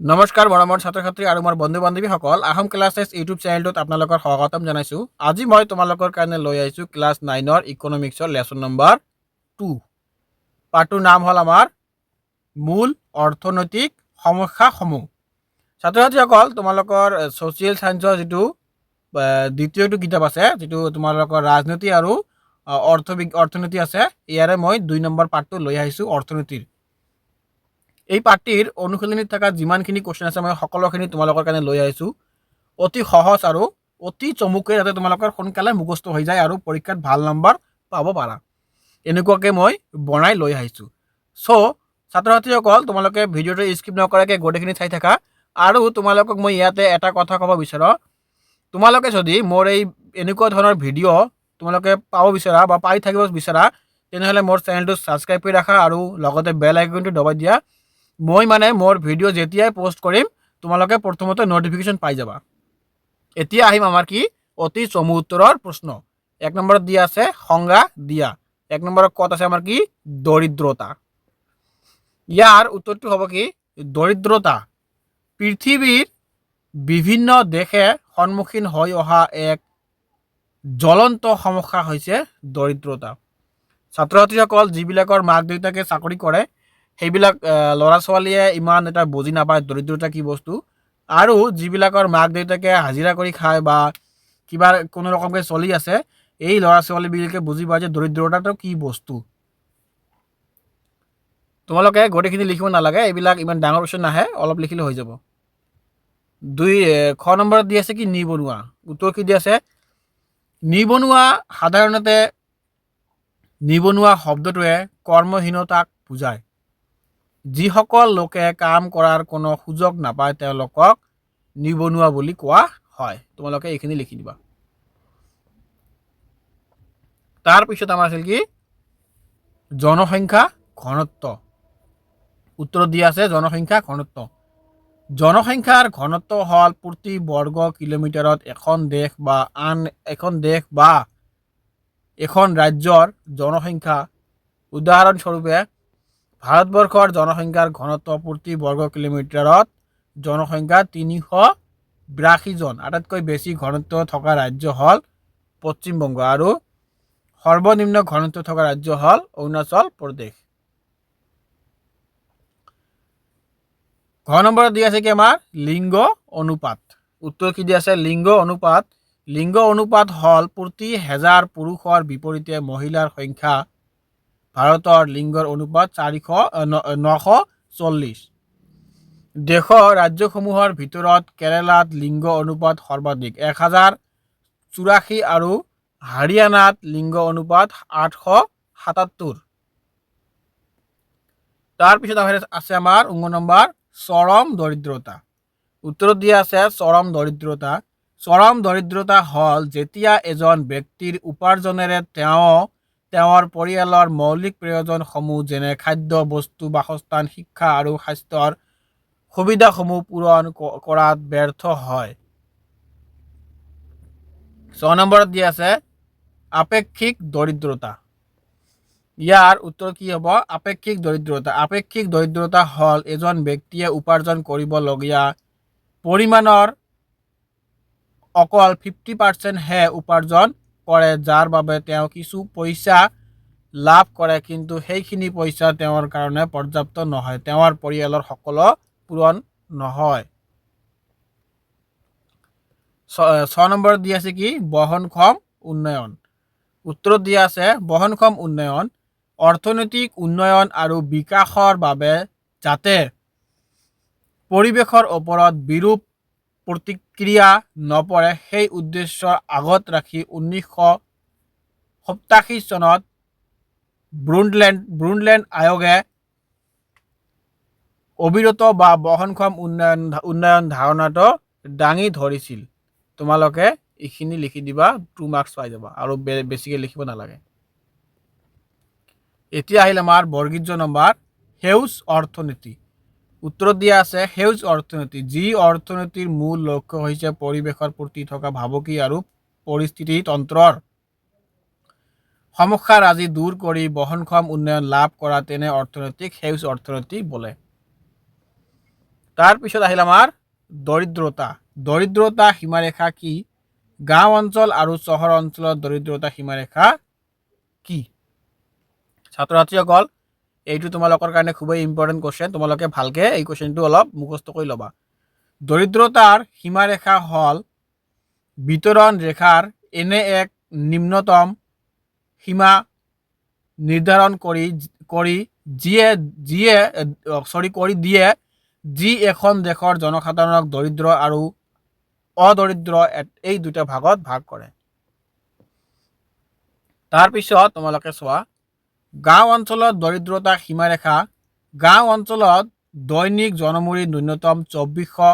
নমস্কাৰ মৰমৰ ছাত্ৰ ছাত্ৰী আৰু মোৰ বন্ধু বান্ধৱীসকল আহোম ক্লাছেছ ইউটিউব চেনেলটোত আপোনালোকৰ স্বাগতম জনাইছোঁ। আজি মই তোমালোকৰ কাৰণে লৈ আহিছোঁ ক্লাছ 9ৰ ইকনমিক্সৰ লেচন নম্বৰ 2। পাঠটোৰ নাম হ'ল আমাৰ মূল অৰ্থনৈতিক সমস্যাসমূহ। ছাত্ৰ ছাত্ৰীসকল, তোমালোকৰ ছ'চিয়েল ছায়েন্সৰ যিটো দ্বিতীয়টো কিতাপ আছে, যিটো তোমালোকৰ ৰাজনীতি আৰু অৰ্থনীতি আছে, ইয়াৰে মই 2 নম্বৰ পাঠটো লৈ আহিছোঁ অৰ্থনীতিৰ। এই পাঠটিৰ অনুশীলনীত থকা যিমানখিনি কুৱেশ্যন আছে মই সকলোখিনি তোমালোকৰ কাৰণে লৈ আহিছোঁ। অতি সহজ আৰু অতি চমুকৈ যাতে তোমালোকৰ সোনকালে মুখস্থ হৈ যায় আৰু পৰীক্ষাত ভাল নম্বৰ পাব পাৰা, এনেকুৱাকৈ মই বনাই লৈ আহিছোঁ। চ' ছাত্ৰ ছাত্ৰীসকল, তোমালোকে ভিডিঅ'টো স্কিপ নকৰাকৈ গোটেইখিনি চাই থাকা। আৰু তোমালোকক মই ইয়াতে এটা কথা ক'ব বিচাৰোঁ, তোমালোকে যদি মোৰ এই এনেকুৱা ধৰণৰ ভিডিঅ' তোমালোকে পাব বিচাৰা বা পাই থাকিব বিচাৰা, তেনেহ'লে মোৰ চেনেলটো ছাবস্ক্ৰাইব কৰি ৰাখা আৰু লগতে বেল আইকনটো দবাই দিয়া। মই মোৰ ভিডিঅ' যেতিয়াই পোষ্ট কৰিম তোমালোকে প্ৰথমতে নটিফিকেশ্যন পাই যাবা। এতিয়া আহিম আমাৰ কি অতি চমু উত্তৰৰ প্ৰশ্ন। 1 নম্বৰত দিয়া আছে সংজ্ঞা দিয়া। 1 নম্বৰত ক'ত আছে আমাৰ কি দৰিদ্ৰতা। ইয়াৰ উত্তৰটো হ'ব কি দৰিদ্ৰতা পৃথিৱীৰ বিভিন্ন দেশে সন্মুখীন হৈ অহা এক জ্বলন্ত সমস্যা হৈছে দৰিদ্ৰতা। ছাত্ৰ ছাত্ৰীসকল, যিবিলাকৰ মাক দেউতাকে চাকৰি কৰে সেইবিলাক ল'ৰা ছোৱালীয়ে ইমান এটা বুজি নাপায় দৰিদ্ৰতা কি বস্তু, আৰু যিবিলাকৰ মাক দেউতাকে হাজিৰা কৰি খায় বা কিবা কোনো ৰকমকৈ চলি আছে, এই ল'ৰা ছোৱালীবিলাকে বুজি পায় যে দৰিদ্ৰতাটো কি বস্তু। তোমালোকে গোটেইখিনি লিখিব নালাগে, এইবিলাক ইমান ডাঙৰ কুৱেশ্যন নাহে, অলপ লিখিলে হৈ যাব। 2 নম্বৰত দি আছে কি নিবনুৱা। উত্তৰ কি দি আছে নিবনুৱা। সাধাৰণতে নিবনুৱা শব্দটোৱে কৰ্মহীনতাক বুজায়। যিসকল লোকে কাম কৰাৰ কোনো সুযোগ নাপায় তেওঁলোকক নিবনুৱা বুলি কোৱা হয়। তোমালোকে এইখিনি লিখি দিবা। তাৰপিছত আমাৰ আছিল কি জনসংখ্যা ঘনত্ব। উত্তৰত দিয়া আছে জনসংখ্যা ঘনত্ব। জনসংখ্যাৰ ঘনত্ব হ'ল প্ৰতি বৰ্গ কিলোমিটাৰত এখন দেশ বা এখন ৰাজ্যৰ জনসংখ্যা। উদাহৰণস্বৰূপে ভাৰতবৰ্ষৰ জনসংখ্যাৰ ঘনত্ব প্ৰতি বৰ্গ কিলোমিটাৰত জনসংখ্যা 382 জন। আটাইতকৈ বেছি ঘনত্ব থকা ৰাজ্য হ'ল পশ্চিমবংগ আৰু সৰ্বনিম্ন ঘনত্ব থকা ৰাজ্য হ'ল অৰুণাচল প্ৰদেশ। ঘ নম্বৰত দি আছে কি আমাৰ লিংগ অনুপাত। উত্তৰ কি দি আছে লিংগ অনুপাত। লিংগ অনুপাত হ'ল প্ৰতি 1000 পুৰুষৰ বিপৰীতে মহিলাৰ সংখ্যা। ভাৰতৰ লিংগৰ অনুপাত 940। দেশৰ ৰাজ্যসমূহৰ ভিতৰত কেৰালাত লিংগ অনুপাত সৰ্বাধিক 1084 আৰু হাৰিয়ানাত লিংগ অনুপাত 877। তাৰপিছত আছে আমাৰ 19 নম্বৰ চৰম দৰিদ্ৰতা। উত্তৰত দিয়া আছে চৰম দৰিদ্ৰতা। চৰম দৰিদ্ৰতা হ'ল যেতিয়া এজন ব্যক্তিৰ উপাৰ্জনেৰে তেওঁৰ পৰিয়ালৰ মৌলিক প্ৰয়োজনসমূহ যেনে খাদ্য, বস্তু, বাসস্থান, শিক্ষা আৰু স্বাস্থ্যৰ সুবিধাসমূহ পূৰণ কৰাত ব্যৰ্থ হয়। 6 নম্বৰত দিয়া আছে আপেক্ষিক দৰিদ্ৰতা। ইয়াৰ উত্তৰ কি হ'ব আপেক্ষিক দৰিদ্ৰতা। আপেক্ষিক দৰিদ্ৰতা হ'ল এজন ব্যক্তিয়ে উপাৰ্জন কৰিবলগীয়া পৰিমাণৰ অকল 50% হে উপাৰ্জন কৰে, যাৰ বাবে তেওঁ কিছু পইচা লাভ কৰে কিন্তু সেইখিনি পইচা তেওঁৰ কাৰণে পৰ্যাপ্ত নহয়, তেওঁৰ পৰিয়ালৰ সকলো পূৰণ নহয়। 6 নম্বৰত দি আছে কি বহনক্ষম উন্নয়ন। উত্তৰত দিয়া আছে বহনক্ষম উন্নয়ন অৰ্থনৈতিক উন্নয়ন আৰু বিকাশৰ বাবে যাতে পৰিৱেশৰ ওপৰত বিৰূপ প্ৰতিক্ৰিয়া নপৰে সেই উদ্দেশ্য আগত ৰাখি 1987 চনত ব্ৰুণ্ডলেণ্ড আয়োগে অবিৰত বা বহনক্ষম উন্নয়ন ধাৰণাটো দাঙি ধৰিছিল। তোমালোকে এইখিনি লিখি দিবা, 2 মাৰ্কছ পাই যাবা আৰু বেছিকৈ লিখিব নালাগে। এতিয়া আহিল আমাৰ বৰ্গীয় নম্বৰ সেউজ অৰ্থনীতি। উত্তৰত দিয়া আছে সেউজ অৰ্থনীতি যি অৰ্থনীতিৰ মূল লক্ষ্য হৈছে পৰিৱেশৰ প্ৰতি থকা ভাবুকি আৰু পৰিস্থিতি তন্ত্ৰৰ সমস্যাৰাজি দূৰ কৰি বহনক্ষম উন্নয়ন লাভ কৰা তেনে অৰ্থনীতিক সেউজ অৰ্থনীতি বোলে। তাৰপিছত আহিল আমাৰ দৰিদ্ৰতা। দৰিদ্ৰতা সীমাৰেখা কি? গাঁও অঞ্চল আৰু চহৰ অঞ্চলত দৰিদ্ৰতা সীমাৰেখা কি? ছাত্ৰ ছাত্ৰীসকল, এইটো তোমালোকৰ কাৰণে খুবেই ইম্পৰ্টেণ্ট কুৱেশ্যন। তোমালোকে ভালকে এই কুৱেশ্যনটো অলপ মুখস্থ কৰি ল'বা। দৰিদ্ৰতাৰ সীমাৰেখা হ'ল বিতৰণ ৰেখাৰ এনে এক নিম্নতম সীমা নিৰ্ধাৰণ কৰি দিয়ে যি এখন দেশৰ জনসাধাৰণক দৰিদ্ৰ আৰু অদৰিদ্ৰ এই দুটা ভাগত ভাগ কৰে। তাৰপিছত তোমালোকে চোৱা, গাঁও অঞ্চলত দৰিদ্ৰতা সীমাৰেখা। গাঁও অঞ্চলত দৈনিক জনমূৰি ন্যূনতম 2400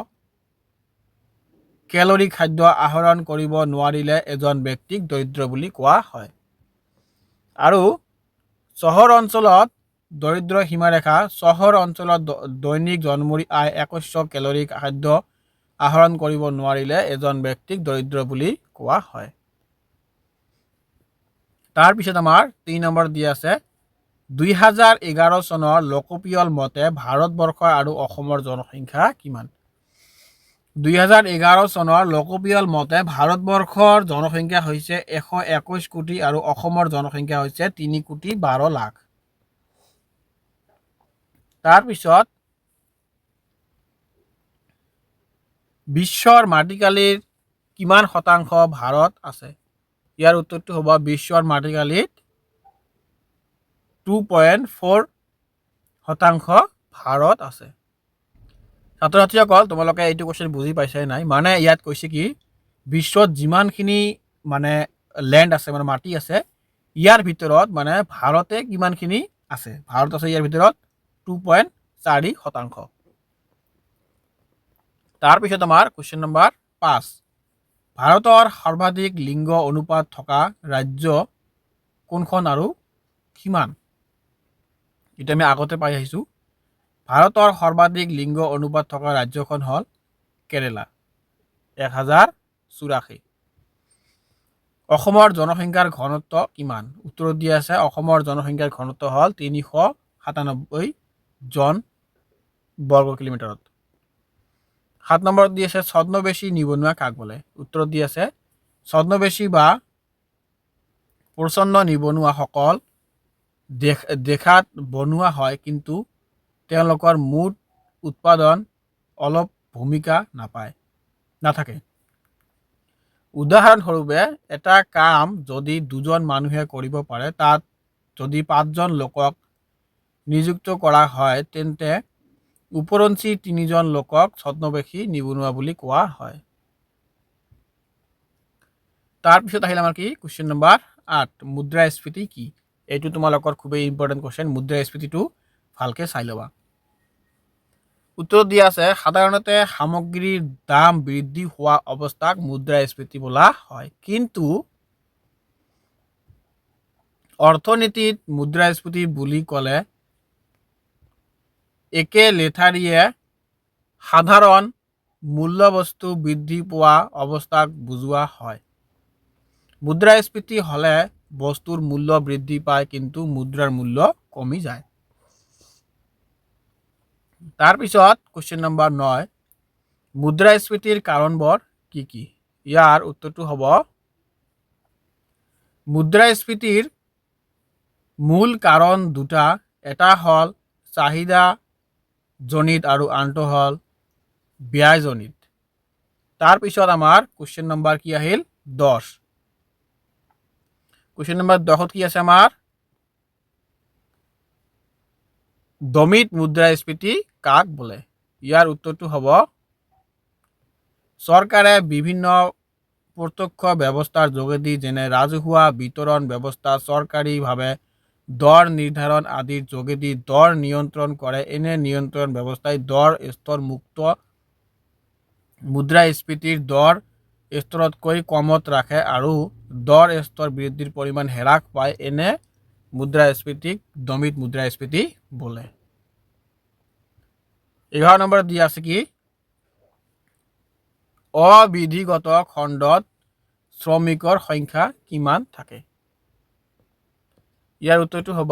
কেলৰি খাদ্য আহৰণ কৰিব নোৱাৰিলে এজন ব্যক্তিক দৰিদ্ৰ বুলি কোৱা হয়। আৰু চহৰ অঞ্চলত দৰিদ্ৰ সীমাৰেখা। চহৰ অঞ্চলত দৈনিক জনমূৰি আয় 2100 কেলৰি খাদ্য আহৰণ কৰিব নোৱাৰিলে এজন ব্যক্তিক দৰিদ্ৰ বুলি কোৱা হয়। তাৰপিছত আমাৰ 3 নম্বৰ দিয়া আছে 2011 চনৰ লোকপিয়ল মতে ভাৰতবৰ্ষ আৰু অসমৰ জনসংখ্যা কিমান? 2011 চনৰ লোকপিয়ল মতে ভাৰতবৰ্ষৰ জনসংখ্যা হৈছে 121 কোটি আৰু অসমৰ জনসংখ্যা হৈছে 3 কোটি 12 লাখ। তাৰপিছত বিশ্বৰ মাটিকালিৰ কিমান শতাংশ ভাৰত আছে? ইয়াৰ উত্তৰটো হ'ব বিশ্বৰ মাটিকালিত 2.4 শতাংশ ভাৰত আছে। ছাত্ৰ ছাত্ৰীসকল, তোমালোকে এইটো কুৱেশ্যন বুজি পাইছাই নাই? মানে ইয়াত কৈছে কি বিশ্বত যিমানখিনি মানে লেণ্ড আছে, মানে মাটি আছে, ইয়াৰ ভিতৰত মানে ভাৰতে কিমানখিনি আছে? ভাৰত আছে ইয়াৰ ভিতৰত 2.4 শতাংশ। তাৰপিছত আমাৰ কুৱেশ্যন নম্বৰ 5, ভাৰতৰ সৰ্বাধিক লিংগ অনুপাত থকা ৰাজ্য কোনখন আৰু কিমান? এটা আমি আগতে পাই আহিছোঁ। ভাৰতৰ সৰ্বাধিক লিংগ অনুপাত থকা ৰাজ্যখন হ'ল কেৰেলা, 1084। অসমৰ জনসংখ্যাৰ ঘনত্ব কিমান? উত্তৰত দিয়া আছে অসমৰ জনসংখ্যাৰ ঘনত্ব হ'ল 397 জন বৰ্গ কিলোমিটাৰত। 7 নম্বৰত দি আছে ছদ্মবেশী নিবনুৱা কাক বোলে? উত্তৰত দি আছে ছদ্মবেশী বা প্ৰচ্ছন্ন নিবনুৱাসকল দেখাত বনোৱা হয়, কিন্তু তেওঁলোকৰ মুঠ উৎপাদন অলপ ভূমিকা নাথাকে। উদাহৰণস্বৰূপে এটা কাম যদি 2জন মানুহে কৰিব পাৰে, তাত যদি 5জন লোকক নিযুক্ত কৰা হয়, তেন্তে উপৰঞ্চি 3জন লোকক ছদ্মবেশী নিবনুৱা বুলি কোৱা হয়। তাৰপিছত আহিল আমাৰ কি কুৱেশ্যন নম্বৰ 8, মুদ্ৰাস্ফীতি কি? এইটো তোমালোকৰ খুবেই ইম্পৰ্টেণ্ট কুৱেশ্যন। মুদ্ৰাস্ফীতিটো ভালকে চাই ল'বা। উত্তৰত দিয়া আছে সাধাৰণতে সামগ্ৰীৰ দাম বৃদ্ধি হোৱা অৱস্থাক মুদ্ৰাস্ফীতি বোলা হয়, কিন্তু অৰ্থনীতিত মুদ্ৰাস্ফীতি বুলি ক'লে একে লেঠাৰিয়ে সাধাৰণ মূল্যবস্তু বৃদ্ধি পোৱা অৱস্থাক বুজোৱা হয়। মুদ্ৰাস্ফীতি হ'লে বস্তুৰ মূল্য বৃদ্ধি পায়, কিন্তু মুদ্ৰাৰ মূল্য কমি যায়। তাৰপিছত কুৱেশ্যন নম্বৰ 9, মুদ্ৰাস্ফীতিৰ কাৰণবোৰ কি কি? ইয়াৰ উত্তৰটো হ'ব মুদ্ৰাস্ফীতিৰ মূল কাৰণ দুটা, এটা হ'ল চাহিদা জনিত আৰু আনটো হ'ল ব্যয়জনিত। তাৰপিছত আমাৰ কুৱেশ্যন নম্বৰ কি আহিল 10। কুৱেশ্যন নম্বৰ 10ত কি আছে আমাৰ দমিত মুদ্ৰাস্ফীতি কাক বোলে? ইয়াৰ উত্তৰটো হ'ব চৰকাৰে বিভিন্ন প্ৰত্যক্ষ ব্যৱস্থাৰ যোগেদি, যেনে ৰাজহুৱা বিতৰণ ব্যৱস্থা, চৰকাৰীভাৱে দৰ নিৰ্ধাৰণ আদিৰ যোগেদি দৰ নিয়ন্ত্ৰণ কৰে। এনে নিয়ন্ত্ৰণ ব্যৱস্থাই দৰ স্তৰ মুক্ত মুদ্ৰাস্ফীতিৰ দৰ স্তৰতকৈ কমত ৰাখে আৰু দৰ স্তৰ বৃদ্ধিৰ পৰিমাণ হ্ৰাস পায়। এনে মুদ্ৰাস্ফীতিক দমিত মুদ্ৰাস্ফীতি বোলে। 11 নম্বৰত দিয়া আছে কি অবিধিগত খণ্ডত শ্ৰমিকৰ সংখ্যা কিমান থাকে? ইয়াৰ উত্তৰটো হ'ব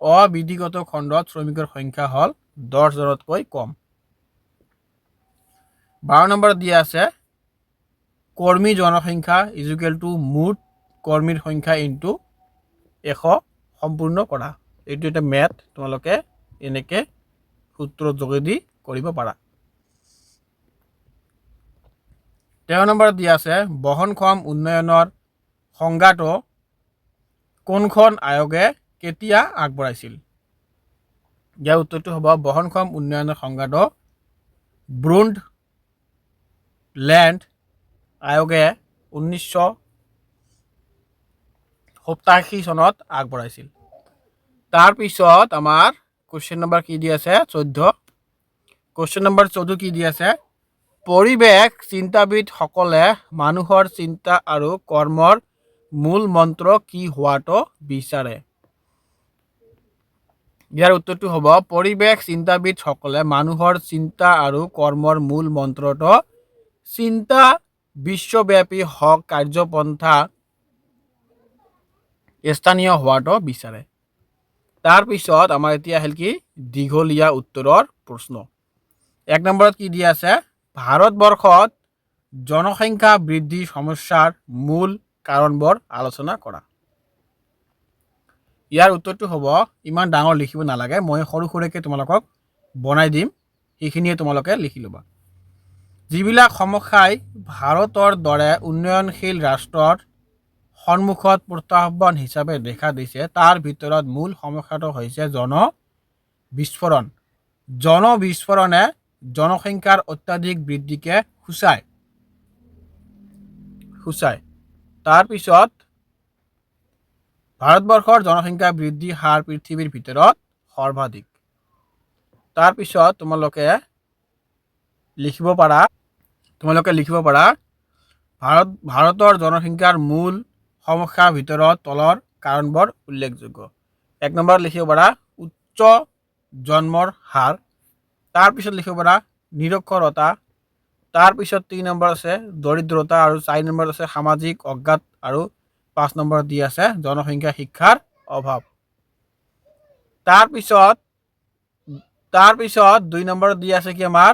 অবিধিগত খণ্ডত শ্ৰমিকৰ সংখ্যা হ'ল 10 জনতকৈ কম। 12 নম্বৰত দিয়া আছে কৰ্মী জনসংখ্যা ইজুকেল টু মুঠ কৰ্মীৰ সংখ্যা ইনটু 100 সম্পূৰ্ণ কৰা। এইটো এটা মেথ তোমালোকে এনেকৈ সূত্ৰৰ যোগেদি কৰিব পাৰা। 13 নম্বৰত দিয়া আছে বহনক্ষম উন্নয়নৰ সংজ্ঞাটো কোনখন আয়োগে কেতিয়া আগবঢ়াইছিল? ইয়াৰ উত্তৰটো হ'ব বহনক্ষম উন্নয়নৰ সংজ্ঞাটো ব্ৰুণ্ডলেণ্ড আয়োগে 1987 চনত আগবঢ়াইছিল। তাৰপিছত আমাৰ কুৱেশ্যন নম্বৰ কি দি আছে 14। কুৱেশ্যন নম্বৰ 14 কি দি আছে পৰিৱেশ চিন্তাবিদসকলে মানুহৰ চিন্তা আৰু কৰ্মৰ মূল মন্ত্ৰ কি হোৱাটো বিচাৰে? ইয়াৰ উত্তৰটো হ'ব পৰিৱেশ চিন্তাবিদসকলে মানুহৰ চিন্তা আৰু কৰ্মৰ মূল মন্ত্ৰটো চিন্তা বিশ্বব্যাপী হওক কাৰ্যপন্থা স্থানীয় হোৱাটো বিচাৰে। তাৰপিছত আমাৰ এতিয়া আহিল কি দীঘলীয়া উত্তৰৰ প্ৰশ্ন। 1 নম্বৰত কি দিয়া আছে ভাৰতবৰ্ষত জনসংখ্যা বৃদ্ধিৰ সমস্যাৰ মূল কাৰণবোৰ আলোচনা কৰা। ইয়াৰ উত্তৰটো হ'ব ইমান ডাঙৰ লিখিব নালাগে, মই সৰু সৰুকৈ তোমালোকক বনাই দিম, সেইখিনিয়ে তোমালোকে লিখি ল'বা। যিবিলাক সমস্যাই ভাৰতৰ দৰে উন্নয়নশীল ৰাষ্ট্ৰৰ সন্মুখত প্ৰত্যাহ্বান হিচাপে দেখা দিছে তাৰ ভিতৰত মূল সমস্যাটো হৈছে জনবিস্ফোৰণ। জনবিস্ফোৰণে জনসংখ্যাৰ অত্যাধিক বৃদ্ধিকে সূচায়। তাৰপিছত ভাৰতবৰ্ষৰ জনসংখ্যা বৃদ্ধি হাৰ পৃথিৱীৰ ভিতৰত সৰ্বাধিক। তাৰপিছত তোমালোকে লিখিব পাৰা ভাৰতৰ জনসংখ্যাৰ মূল সমস্যাৰ ভিতৰত তলৰ কাৰণবোৰ উল্লেখযোগ্য। 1 নম্বৰত লিখিব পাৰা উচ্চ জন্মৰ হাৰ। তাৰপিছত লিখিব পাৰা নিৰক্ষৰতা। তাৰপিছত 3 নম্বৰ আছে দৰিদ্ৰতা আৰু 4 নম্বৰত আছে সামাজিক অজ্ঞাত আৰু 5 নম্বৰত দি আছে জনসংখ্যা শিক্ষাৰ অভাৱ। তাৰপিছত 2 নম্বৰত দি আছে কি আমাৰ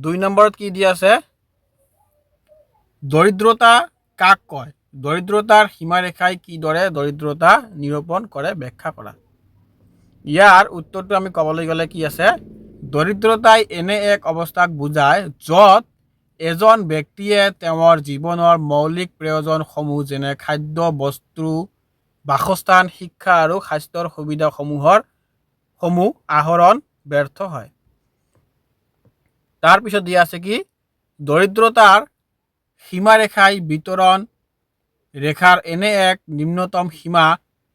2 নম্বৰত কি দি আছে দৰিদ্ৰতা কাক কয়? দৰিদ্ৰতাৰ সীমাৰেখাই কিদৰে দৰিদ্ৰতা নিৰূপণ কৰে ব্যাখ্যা কৰা। ইয়াৰ উত্তৰটো আমি ক'বলৈ গ'লে কি আছে দৰিদ্ৰতাই এনে এক অৱস্থাক বুজায় য'ত এজন ব্যক্তিয়ে তেওঁৰ জীৱনৰ মৌলিক প্ৰয়োজনসমূহ যেনে খাদ্য বস্তু বাসস্থান শিক্ষা আৰু স্বাস্থ্যৰ সুবিধাসমূহ আহৰণ ব্যৰ্থ হয়। তাৰপিছত দিয়া আছে কি দৰিদ্ৰতাৰ সীমাৰেখাই বিতৰণ ৰেখাৰ এনে এক নিম্নতম সীমা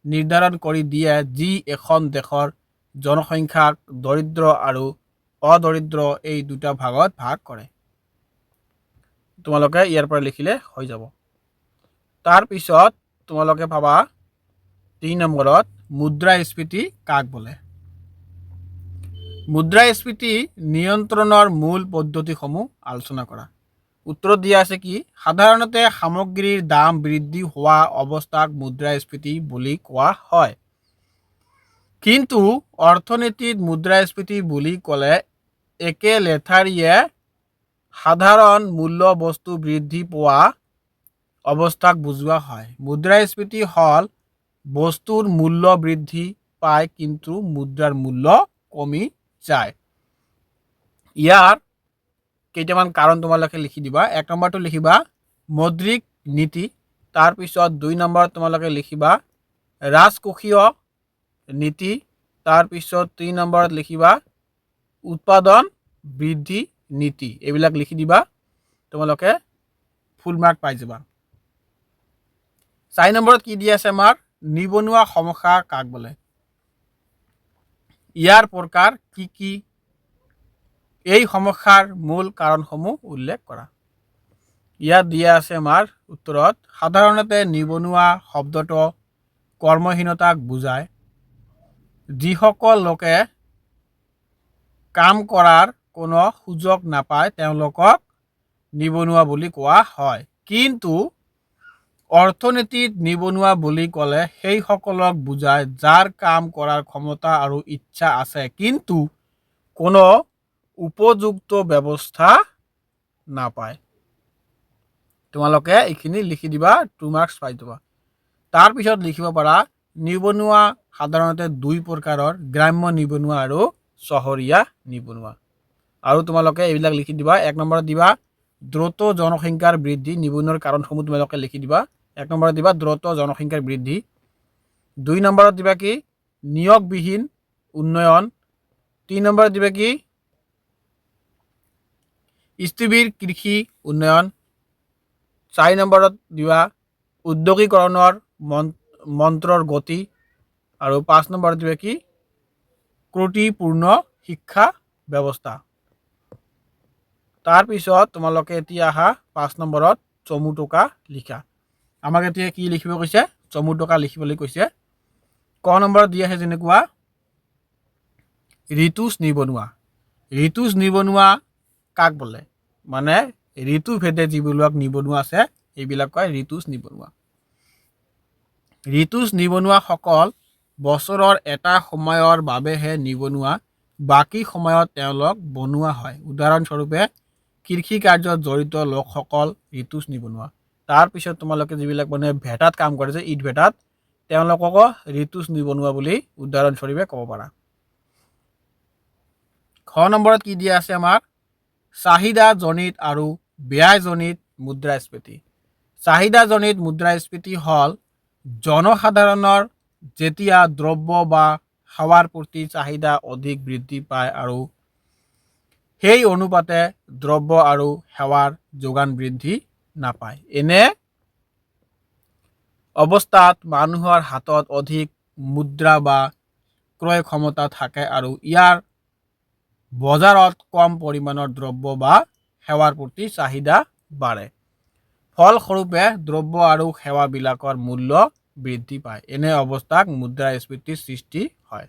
নিৰ্ধাৰণ কৰি দিয়ে যি এখন দেশৰ জনসংখ্যাক দৰিদ্ৰ আৰু অদৰিদ্ৰ এই দুটা ভাগত ভাগ কৰে। তোমালোকে ইয়াৰ পৰা লিখিলে হৈ যাব। তাৰপিছত তোমালোকে পাবা 3 নম্বৰত মুদ্ৰাস্ফীতি কাক বোলে? মুদ্ৰাস্ফীতি নিয়ন্ত্ৰণৰ মূল পদ্ধতিসমূহ আলোচনা কৰা। উত্তৰত দিয়া আছে কি সাধাৰণতে সামগ্ৰীৰ দাম বৃদ্ধি হোৱা অৱস্থাক মুদ্ৰাস্ফীতি বুলি কোৱা হয়। কিন্তু অৰ্থনীতিত মুদ্ৰাস্ফীতি বুলি ক'লে একে লেঠাৰিয়ে সাধাৰণ মূল্য বস্তু বৃদ্ধি পোৱা অৱস্থাক বুজোৱা হয়। মুদ্ৰাস্ফীতি হ'ল বস্তুৰ মূল্য বৃদ্ধি পায় কিন্তু মুদ্ৰাৰ মূল্য কমি যায়। ইয়াৰ কেইটামান কাৰণ তোমালোকে লিখি দিবা। 1 নম্বৰটো লিখিবা মৌদ্ৰিক নীতি। তাৰপিছত 2 নম্বৰত তোমালোকে লিখিবা ৰাজকোষীয় নীতি। তাৰপিছত 3 নম্বৰত লিখিবা উৎপাদন বৃদ্ধি নীতি। এইবিলাক লিখি দিবা, তোমালোকে ফুল মাৰ্ক পাই যাবা। 4 নম্বৰত কি দি আছে আমাৰ নিবনুৱা সমস্যা কাক বোলে? ইয়াৰ প্ৰকাৰ কি কি? এই সমস্যাৰ মূল কাৰণসমূহ উল্লেখ কৰা। ইয়াত দিয়া আছে আমাৰ উত্তৰত সাধাৰণতে নিবনুৱা শব্দটো কৰ্মহীনতাক বুজায়। যিসকল লোকে কাম কৰাৰ কোনো সুযোগ নাপায় তেওঁলোকক নিবনুৱা বুলি কোৱা হয়। কিন্তু অৰ্থনীতিত নিবনুৱা বুলি ক'লে সেইসকলক বুজায় যাৰ কাম কৰাৰ ক্ষমতা আৰু ইচ্ছা আছে কিন্তু কোনো উপযুক্ত ব্যৱস্থা নাপায়। তোমালোকে এইখিনি লিখি দিবা, 2 মাৰ্কছ পাই যাবা। তাৰপিছত লিখিব পাৰা নিবনুৱা সাধাৰণতে 2 প্ৰকাৰৰ, গ্ৰাম্য নিবনুৱা আৰু চহৰীয়া নিবনুৱা। আৰু তোমালোকে এইবিলাক লিখি দিবা। 1 নম্বৰত দিবা দ্ৰুত জনসংখ্যাৰ বৃদ্ধি, নিবনুৱাৰ কাৰণসমূহ তোমালোকে লিখি দিবা। 1 নম্বৰত দিবা দ্ৰুত জনসংখ্যাৰ বৃদ্ধি। 2 নম্বৰত দিবা কি নিয়োগবিহীন উন্নয়ন। 3 নম্বৰত দিবা কি স্থবিৰ কৃষি উন্নয়ন। 4 নম্বৰত দিবা উদ্যোগীকৰণৰ মন্ত্ৰৰ গতি। আৰু 5 নম্বৰত দিবা কি ত্ৰুটিপূৰ্ণ শিক্ষা ব্যৱস্থা। তাৰপিছত তোমালোকে এতিয়া আহা 5 নম্বৰত চমু টোকা লিখা। আমাক এতিয়া কি লিখিব কৈছে? চমু টোকা লিখিবলৈ কৈছে। ক নম্বৰত দি আছে যেনেকুৱা ঋতুজ নিবনুৱা। ঋতুজ নিবনুৱা কাক বোলে? মানে ঋতু ভেদে যিবিলাক নিবনুৱা আছে এইবিলাক কয় ঋতুজ নিবনুৱা। ঋতুজ নিবনুৱাসকল বছৰৰ এটা সময়ৰ বাবেহে নিবনুৱা, বাকী সময়ত তেওঁলোক বনোৱা হয়। উদাহৰণস্বৰূপে কৃষি কাৰ্যত জড়িত লোকসকল ঋতুজ নিবনুৱা। তাৰপিছত তোমালোকে যিবিলাক মানে ভেটাত কাম কৰে যে ইট ভেটাত, তেওঁলোককো ঋতুজ নিবনুৱা বুলি উদাহৰণস্বৰূপে ক'ব পাৰা। খ নম্বৰত কি দিয়া আছে আমাৰ চাহিদাজনিত আৰু ব্যয়জনিত মুদ্ৰাস্ফীতি। চাহিদাজনিত মুদ্ৰাস্ফীতি হ'ল জনসাধাৰণৰ যেতিয়া দ্ৰব্য বা সেৱাৰ প্ৰতি চাহিদা অধিক বৃদ্ধি পায় আৰু সেই অনুপাতে দ্ৰব্য আৰু সেৱাৰ যোগান বৃদ্ধি নাপায়। এনে অৱস্থাত মানুহৰ হাতত অধিক মুদ্ৰা বা ক্ৰয় ক্ষমতা থাকে আৰু ইয়াৰ বজাৰত কম পৰিমাণৰ দ্ৰব্য বা সেৱাৰ প্ৰতি চাহিদা বাঢ়ে। ফলস্বৰূপে দ্ৰব্য আৰু সেৱাবিলাকৰ মূল্য বৃদ্ধি পায়। এনে অৱস্থাত মুদ্ৰাস্ফীতিৰ সৃষ্টি হয়।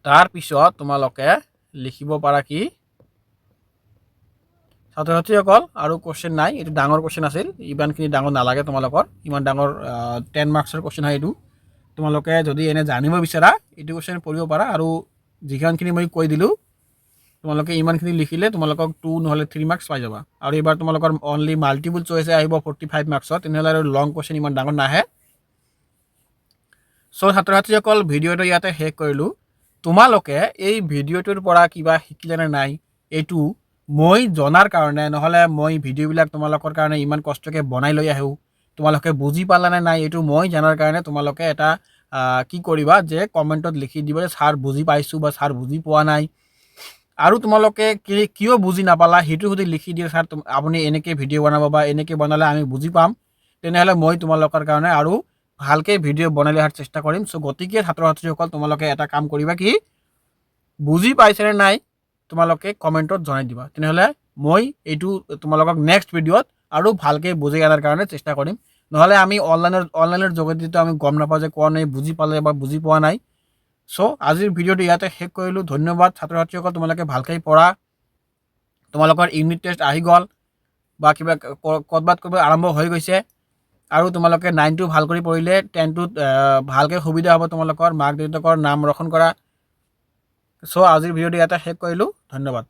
তাৰপিছত তোমালোকে লিখিব পাৰা কি ছাত্ৰ ছাত্ৰীসকল আৰু কুৱেশ্যন নাই, এইটো ডাঙৰ কুৱেশ্যন আছিল, ইমানখিনি ডাঙৰ নালাগে তোমালোকৰ, ইমান ডাঙৰ 10 মাৰ্কছৰ কুৱেশ্যন হয় এইটো। তোমালোকে যদি এনে জানিব বিচাৰা এইটো কুৱেশ্যন পঢ়িব পাৰা। আৰু যিমানখিনি মই কৈ দিলোঁ তোমালোকে ইমানখিনি লিখিলে তোমালোকক 2 নহ'লে 3 মাৰ্কছ পাই যাবা। আৰু এইবাৰ তোমালোকৰ অনলি মাল্টিপুল চইচে আহিব 45 মাৰ্কছত, তেনেহ'লে আৰু লং কুৱেশ্যন ইমান ডাঙৰ নাহে। চ' ছাত্ৰ ছাত্ৰীসকল ভিডিঅ'টো ইয়াতে শেষ কৰিলোঁ। তোমালোকে এই ভিডিঅ'টোৰ পৰা কিবা শিকিলে নে নাই এইটো মই জনাৰ কাৰণে, নহ'লে মই ভিডিঅ'বিলাক তোমালোকৰ কাৰণে ইমান কষ্টকৈ বনাই লৈ আহোঁ, তোমালোকে বুজি পালানে নাই এইটো মই জনাৰ কাৰণে তোমালোকে এটা কি কৰিবা যে কমেণ্টত লিখি দিবা যে ছাৰ বুজি পাইছোঁ বা ছাৰ বুজি পোৱা নাই। আৰু তোমালোকে কিয় বুজি নাপালা সেইটো যদি লিখি দিয়ে ছাৰ আপুনি এনেকৈ ভিডিঅ' বনাব বা এনেকৈ বনালে আমি বুজি পাম, তেনেহ'লে মই তোমালোকৰ কাৰণে আৰু ভালকৈ ভিডিঅ' বনাই অহাৰ চেষ্টা কৰিম। চ' গতিকে ছাত্ৰ ছাত্ৰীসকল তোমালোকে এটা কাম কৰিবা কি বুজি পাইছেনে নাই তোমালোকে কমেণ্টত জনাই দিবা, তেনেহ'লে মই এইটো তোমালোকক নেক্সট ভিডিঅ'ত আৰু ভালকৈ বুজাই অনাৰ কাৰণে চেষ্টা কৰিম। নহ'লে আমি অনলাইনৰ যোগেদিতো আমি গম নাপাওঁ যে কোৱা নাই বুজি পালে বা বুজি পোৱা নাই। চ' আজিৰ ভিডিঅ'টো ইয়াতে শেষ কৰিলোঁ। ধন্যবাদ ছাত্ৰ ছাত্ৰীসকল, তোমালোকে ভালকৈ পঢ়া। তোমালোকৰ ইউনিট টেষ্ট আহি গ'ল বা কিবা ক'ৰবাত আৰম্ভ হৈ গৈছে, আৰু তোমালোকে 9টো ভাল কৰি পঢ়িলে 10টোত ভালকৈ সুবিধা হ'ব তোমালোকৰ মাক দেউতাকৰ নাম ৰোশন কৰা। চ' আজিৰ ভিডিঅ'টো ইয়াতে শেষ কৰিলোঁ। ধন্যবাদ।